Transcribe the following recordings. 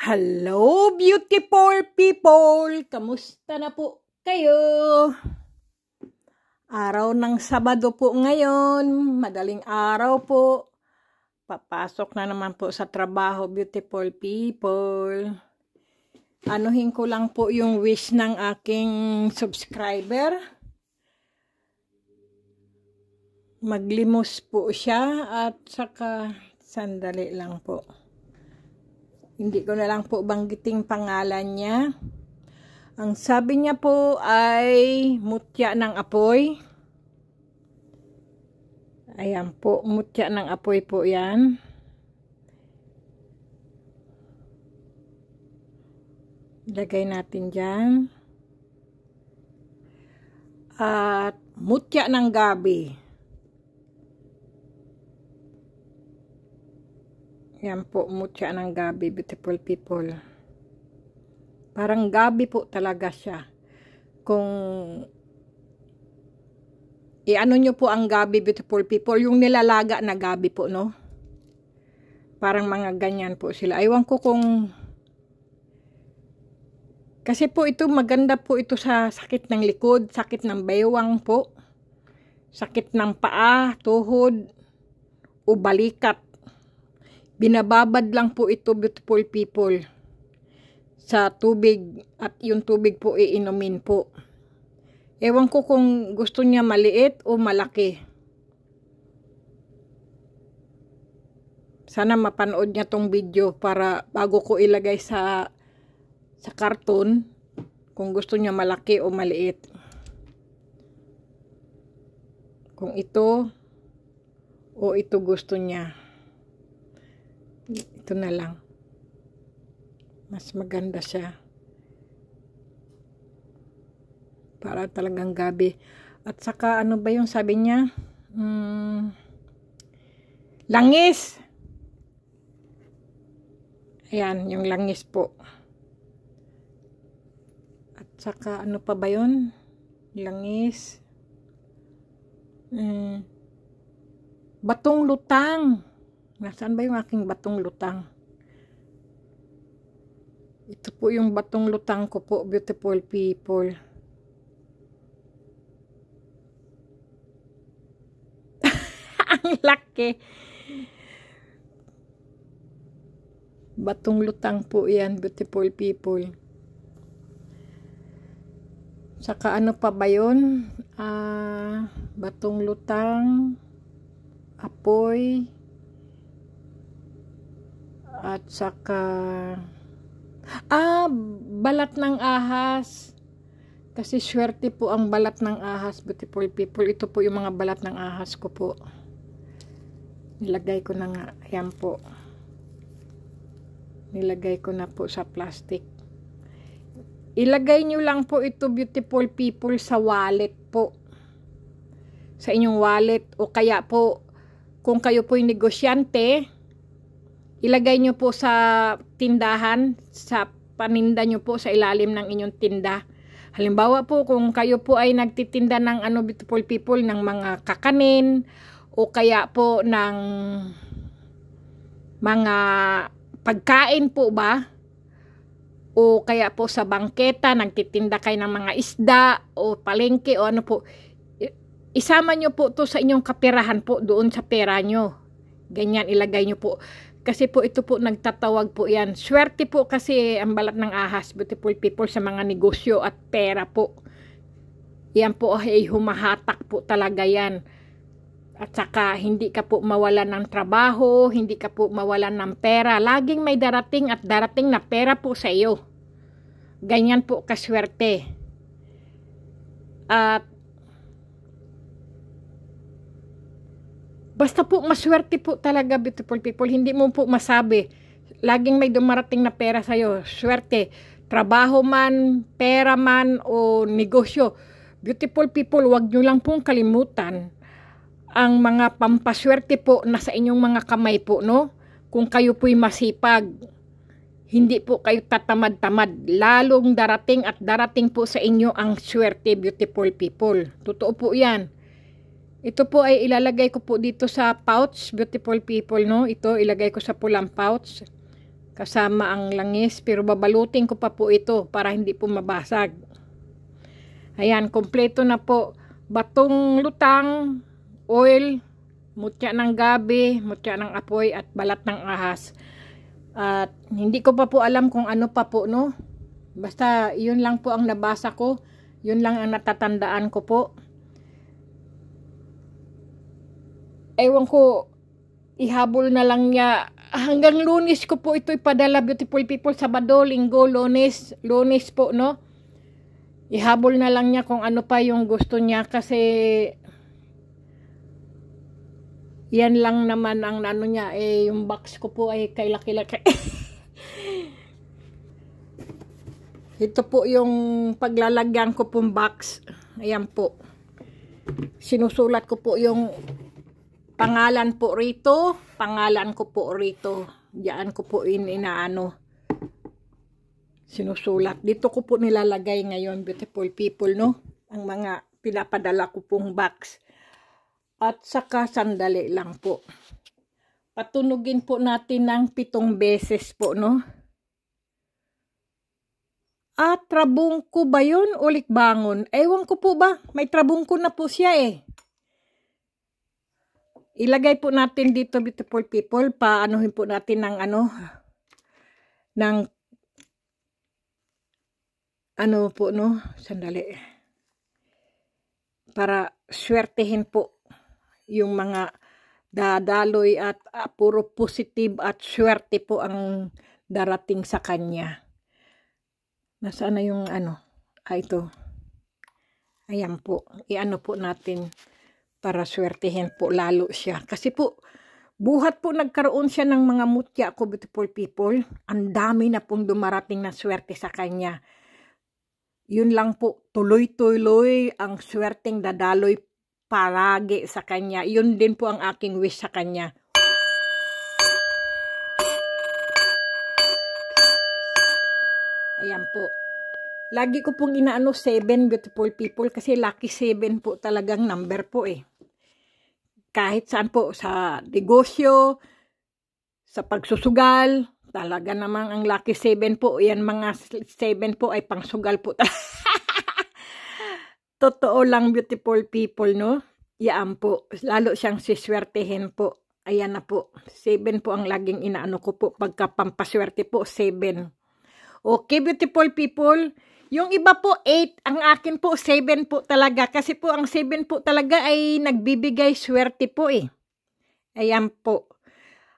Hello, beautiful people! Kamusta na po kayo? Araw ng Sabado po ngayon. Madaling araw po. Papasok na naman po sa trabaho, beautiful people. Anuhin ko lang po yung wish ng aking subscriber. Maglimos po siya at saka sandali lang po. Hindi ko na lang po banggiting pangalan niya. Ang sabi niya po ay mutya ng apoy. Ayan po, mutya ng apoy po yan. Lagay natin dyan. At mutya ng gabi. Yan po, mutya ng gabi, beautiful people. Parang gabi po talaga siya. Kung i-ano nyo po ang gabi, beautiful people, yung nilalaga na gabi po, no? Parang mga ganyan po sila. Aywan ko kung... Kasi po ito, maganda po ito sa sakit ng likod, sakit ng baywang po, sakit ng paa, tuhod, o balikat. Binababad lang po ito, beautiful people, sa tubig at yung tubig po iinumin po. Ewan ko kung gusto niya maliit o malaki. Sana mapanood niya tong video para bago ko ilagay sa karton kung gusto niya malaki o maliit. Kung ito o ito gusto niya. Ito na lang. Mas maganda siya. Para talagang gabi. At saka ano ba yung sabi niya? Langis! Ayan, yung langis po. At saka ano pa ba yun? Langis. Batong lutang. Nasaan ba yung aking batong lutang? Ito po yung batong lutang ko po, beautiful people. Ang laki. Batong lutang po yan, beautiful people. Saka ano pa ba yun? Batong lutang, apoy, at saka balat ng ahas. Kasi swerte po ang balat ng ahas, beautiful people. Ito po yung mga balat ng ahas ko po. Nilagay ko na nga. Ayan po. Nilagay ko na po sa plastic. Ilagay nyo lang po ito, beautiful people, sa wallet po. Sa inyong wallet. O kaya po, kung kayo po yung negosyante, ilagay nyo po sa tindahan, sa paninda nyo po sa ilalim ng inyong tinda. Halimbawa po, kung kayo po ay nagtitinda ng beautiful people, ng mga kakanin, o kaya po ng mga pagkain po ba, o kaya po sa bangketa, nagtitinda kayo ng mga isda, o palengke, o ano po, isama nyo po to sa inyong kaperahan po, doon sa pera nyo. Ganyan, ilagay nyo po. Kasi po ito po nagtatawag po yan. Swerte po kasi ang balat ng ahas, beautiful people, sa mga negosyo at pera po. Yan po ay humahatak po talaga yan. At saka hindi ka po mawalan ng trabaho, hindi ka po mawalan ng pera. Laging may darating at darating na pera po sa iyo. Ganyan po kaswerte. At basta po maswerte po talaga, beautiful people. Hindi mo po masabi. Laging may dumarating na pera sa'yo. Swerte. Trabaho man, pera man, o negosyo. Beautiful people, wag nyo lang pong kalimutan ang mga pampaswerte po na sa inyong mga kamay po, no? Kung kayo po'y masipag, hindi po kayo tatamad-tamad. Lalong darating at darating po sa inyo ang swerte, beautiful people. Totoo po yan. Ito po ay ilalagay ko po dito sa pouch, beautiful people, no? Ito ilagay ko sa pulang pouch. kasama ang langis, pero babalutin ko pa po ito para hindi po mabasag. Ayan, kompleto na po. Batong lutang, oil, mutya ng gabi, mutya ng apoy, at balat ng ahas. At hindi ko pa po alam kung ano pa po, no? Basta yun lang po ang nabasa ko. Yun lang ang natatandaan ko po. Ewan ko, ihabol na lang niya. Hanggang Lunes ko po ito ipadala, beautiful people. Sabado, Linggo, Lunes po, no? Ihabol na lang niya kung ano pa yung gusto niya, kasi yan lang naman ang ano niya. Yung box ko po ay kailaki-laki. Ito po yung paglalagyan ko pong box. Ayan po. Sinusulat ko po yung pangalan po rito. Pangalan ko po rito. Diyan ko po inaano. Sinusulat. Dito ko po nilalagay ngayon, beautiful people, no? Ang mga pinapadala ko pong box. At saka sandali lang po. Patunugin po natin ng 7 beses po, no? At trabungko ba yun? Ulik bangon. Ewan ko po ba? May trabungko na po siya eh. Ilagay po natin dito, beautiful people. Paanohin po natin ng ano po, no? Sandali. Para swertehin po yung mga dadaloy at puro positive at swerte po ang darating sa kanya. Nasaan na yung ito. Ayan po. Iano po natin para swertehin po lalo siya. Kasi po, buhat po nagkaroon siya ng mga mutya ko, beautiful people. Ang dami na pong dumarating na swerte sa kanya. Yun lang po, tuloy-tuloy ang swerteng dadaloy palagi sa kanya. Yun din po ang aking wish sa kanya. Ayan po. Lagi ko pong inaano 7, beautiful people, kasi lucky 7 po talagang number po eh. Kahit saan po, sa negosyo, sa pagsusugal, talaga namang ang lucky 7 po. Yan mga 7 po ay pangsugal po. Totoo lang, beautiful people, no? Yan po. Lalo siyang siswertehin po. Ayan na po. 7 po ang laging inaano ko po. Pagka pampaswerte po, 7. Okay, beautiful people. Yung iba po, 8. Ang akin po, 7 po talaga. Kasi po, ang 7 po talaga ay nagbibigay swerte po eh. Ayan po.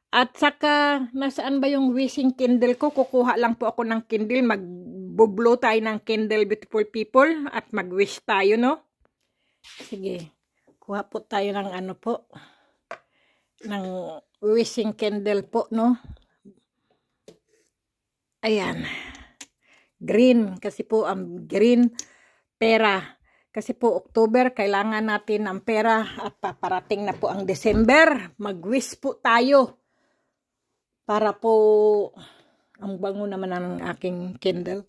At saka, nasaan ba yung wishing candle ko? Kukuha lang po ako ng candle. Mag-blow tayo ng candle, beautiful people. At mag-wish tayo, no? Sige. Kuha po tayo ng po. Ng wishing candle po, no? Ayan. Green. Kasi po, ang green, pera. Kasi po, October, kailangan natin ng pera. At paparating na po ang December. Mag-wish po tayo. Para po, ang bango naman ng aking candle.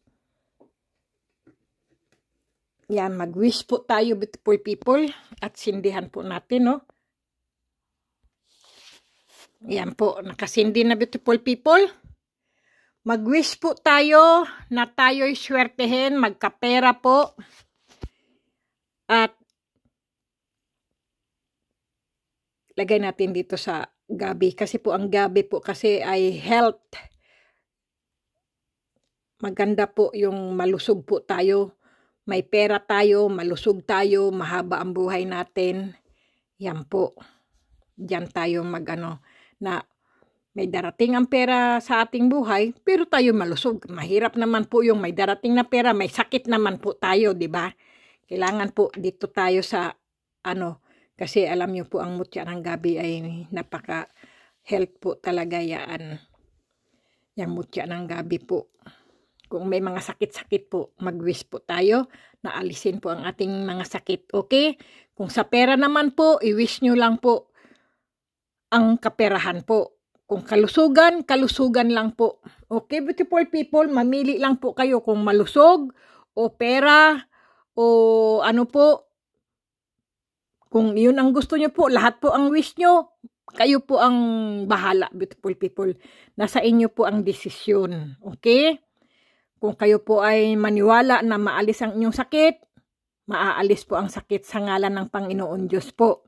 Yan, mag-wish po tayo, beautiful people. At sindihan po natin, no? Yan po, nakasindi na, beautiful people. Mag-wish po tayo na tayo'y swertehin, magkapera po. At lagay natin dito sa gabi, kasi po ang gabi po kasi ay health. Maganda po yung malusog po tayo. May pera tayo, malusog tayo, mahaba ang buhay natin. Yan po. Diyan tayo na may darating ang pera sa ating buhay, pero tayo malusog. Mahirap naman po yung may darating na pera, may sakit naman po tayo, di ba? Kailangan po dito tayo sa kasi alam niyo po ang mutya ng gabi ay napaka-health po talaga yan. Yung mutya ng gabi po. Kung may mga sakit-sakit po, mag-wish po tayo na alisin po ang ating mga sakit. Okay? Kung sa pera naman po, i-wish nyo lang po ang kaperahan po. Kung kalusugan, kalusugan lang po. Okay, beautiful people, mamili lang po kayo kung malusog o pera o po, Kung yun ang gusto nyo po, lahat po ang wish nyo, kayo po ang bahala, beautiful people. Nasa inyo po ang desisyon. Okay? Kung kayo po ay maniwala na maalis ang inyong sakit, maaalis po ang sakit sa ngalan ng Panginoon Diyos po.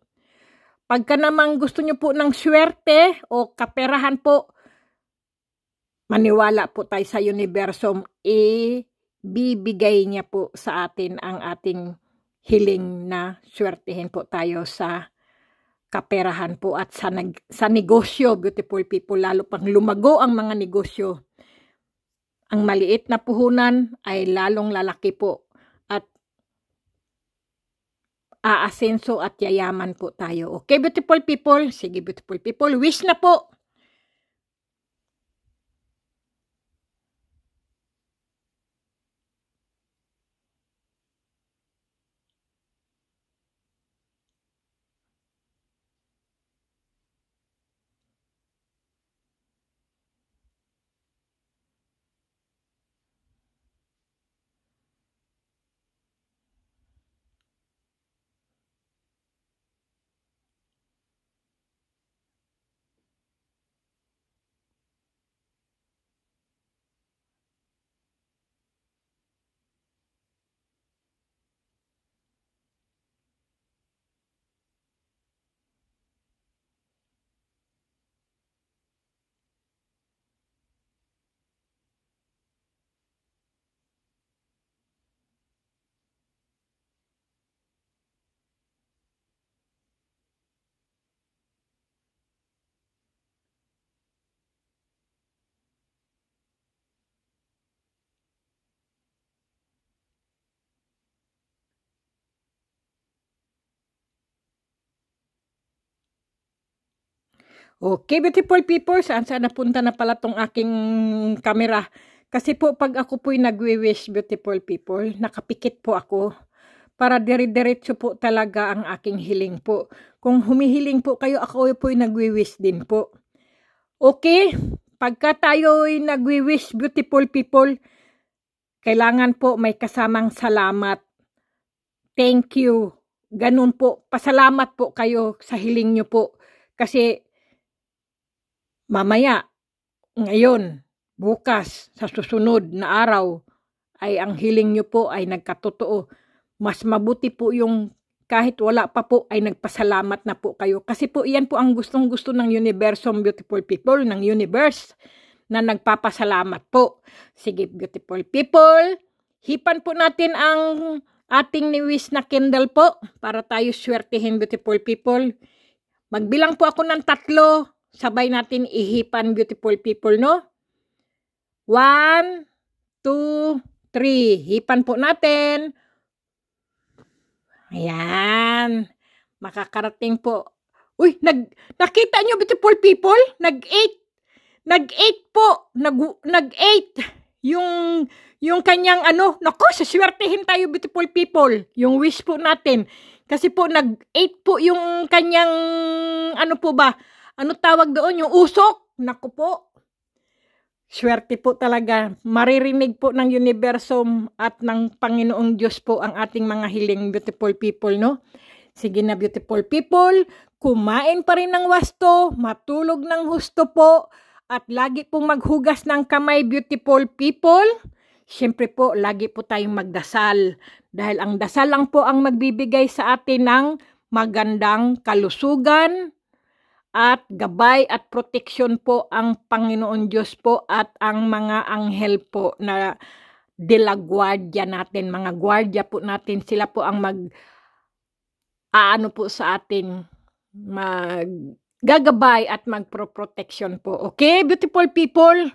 Pagka naman gusto nyo po ng swerte o kaperahan po, maniwala po tayo sa universum, ibibigay niya po sa atin ang ating hiling na swertehin po tayo sa kaperahan po at sa negosyo, beautiful people, lalo pang lumago ang mga negosyo. Ang maliit na puhunan ay lalong lalaki po at aasenso at yayaman po tayo. Okay, beautiful people? Sige, beautiful people, wish na po. Okay, beautiful people, saan napunta na pala tong aking camera? Kasi po pag ako po'y nagwi-wish, beautiful people, nakapikit po ako para dire-diretso po talaga ang aking hiling po. Kung humihiling po kayo, ako po'y nagwi-wish din po. Okay, pagka tayo'y nagwi-wish, beautiful people, kailangan po may kasamang salamat. Thank you. Ganun po, pasalamat po kayo sa hiling nyo po. Kasi mamaya, ngayon, bukas, sa susunod na araw, ay ang hiling nyo po ay nagkatotoo. Mas mabuti po yung kahit wala pa po ay nagpasalamat na po kayo. Kasi po iyan po ang gustong-gusto ng universum, beautiful people, ng universe na nagpapasalamat po. Sige, beautiful people, hipan po natin ang ating niwis na candle po para tayo swertihin, beautiful people. Magbilang po ako ng 3. Sabay natin ihipan, beautiful people, no? 1, 2, 3. Hipan po natin. Ayan. Makakarating po. Uy, nakita nyo, beautiful people? Nag-8. Nag-8 po. Nag-8. Yung kanyang naku, saswertehin tayo, beautiful people. Yung wish po natin. Kasi po, nag-8 po yung kanyang, po ba? Ano tawag doon? Yung usok. Naku po. Swerte po talaga. Maririnig po ng universum at ng Panginoong Diyos po ang ating mga hiling, beautiful people, no? Sige na, beautiful people. Kumain pa rin ng wasto. Matulog ng husto po. At lagi pong maghugas ng kamay, beautiful people. Siyempre po, lagi po tayong magdasal. Dahil ang dasal lang po ang magbibigay sa atin ng magandang kalusugan, at gabay at proteksyon po ang Panginoon Diyos po at ang mga anghel po na de la guardia natin, mga guardia po natin, sila po ang po sa atin, maggagabay at magproproteksyon po. Okay, beautiful people?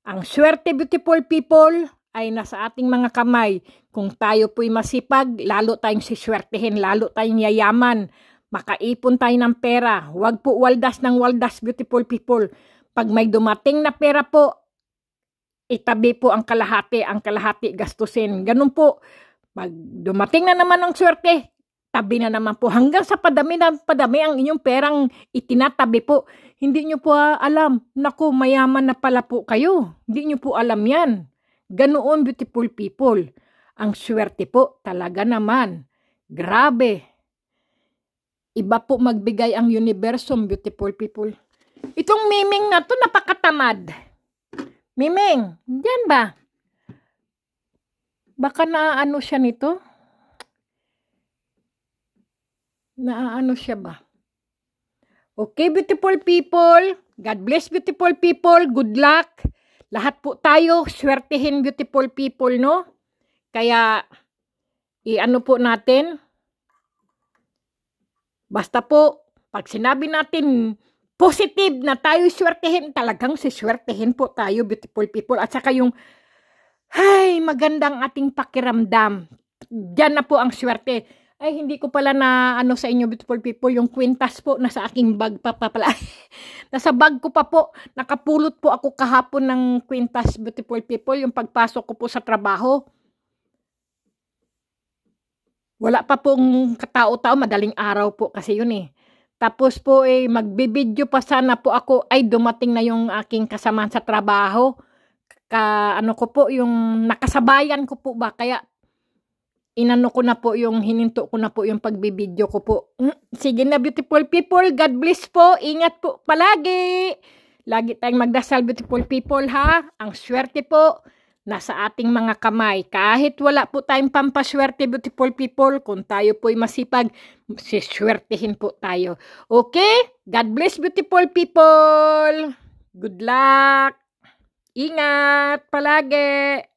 Ang swerte, beautiful people, ay nasa ating mga kamay. Kung tayo po'y masipag, lalo tayong siswertehin, lalo tayong yayaman. Makaipon tayo ng pera. Huwag po waldas ng waldas, beautiful people. Pag may dumating na pera po, itabi po ang kalahati gastusin. Ganun po. Pag dumating na naman ang swerte, tabi na naman po. Hanggang sa padami ang inyong perang itinatabi po. Hindi nyo po alam. Naku, mayaman na pala po kayo. Hindi nyo po alam yan. Ganoon, beautiful people. Ang swerte po, talaga naman. Grabe. Iba po magbigay ang universo, beautiful people. Itong Miming na to, napakatamad. Miming, diyan ba? Baka naaano siya nito? Naaano siya ba? Okay, beautiful people. God bless, beautiful people. Good luck. Lahat po tayo, swertihin, beautiful people, no? Kaya, i-ano po natin? Basta po, pag sinabi natin positive na tayo swertihin, talagang siswertihin po tayo, beautiful people. At saka yung, ay, magandang ating pakiramdam. Diyan na po ang swerte. Ay, hindi ko pala na ano sa inyo, beautiful people, yung kwintas po nasa aking bag pa pala. Nasa bag ko pa po, nakapulot po ako kahapon ng kwintas, beautiful people, yung pagpasok ko po sa trabaho. Wala pa pong katao-tao, madaling araw po kasi yun eh. Tapos po magbibideo pa sana po ako, ay dumating na yung aking kasamahan sa trabaho. Ano ko po, yung nakasabayan ko po ba, kaya inano ko na po yung, hininto ko na po yung pagbibideo ko po. Sige na, beautiful people, God bless po, ingat po palagi. Lagi tayong magdasal, beautiful people, ha. Ang swerte po nasa ating mga kamay. Kahit wala po tayong pampaswerte, beautiful people, kung tayo po'y masipag, siswertehin po tayo. Okay? God bless, beautiful people. Good luck. Ingat palagi.